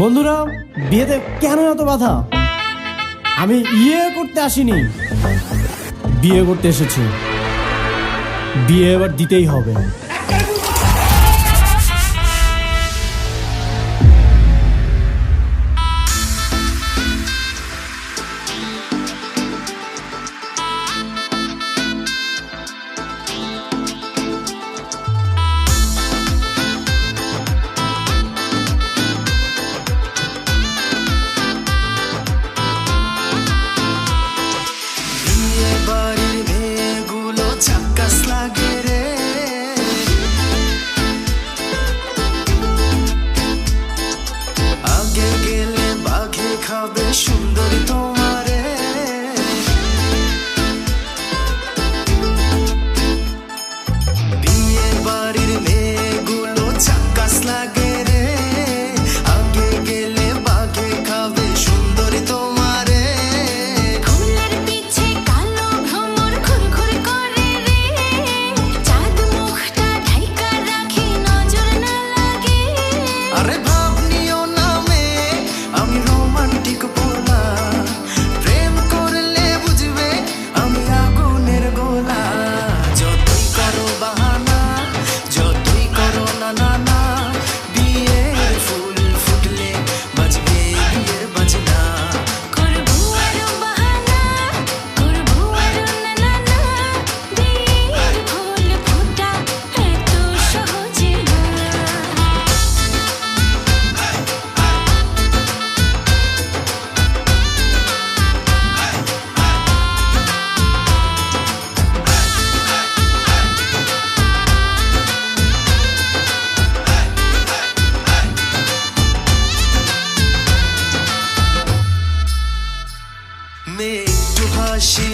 বন্ধুরা, বিয়েতে কেন এত বাধা? আমি ইয়ে করতে আসিনি, বিয়ে করতে এসেছি। বিয়ে এবার দিতেই হবে। সুন্দরী তোমারে বিয়ে বাড়ির মেয়েগুলো ঝাক্কাস লাগে রে, আগে গেলে বাঘে খাবে সুন্দরী তোমারে। ফুলের পিছে কালো ভ্রমর ঘুরঘুর করে রে, চাঁদ মুখটা ঢাইকা রাখি নজর না লাগে। আরে ভাব নিও না মেয়ে, আমি রোমান্টিক পোলা, প্রেম করলে বুঝবে আমি আগুনের গোলা। যতই করো বাহানা, যতই করো না না না, বিয়ের ফুল ফুটলে বাজবে বিয়ের বাজনা। করবো আরো বাহানা, করবো আরো না না না, বিয়ের ফুল ফোটা এত সহজে না। মেয়ে একটু হাসি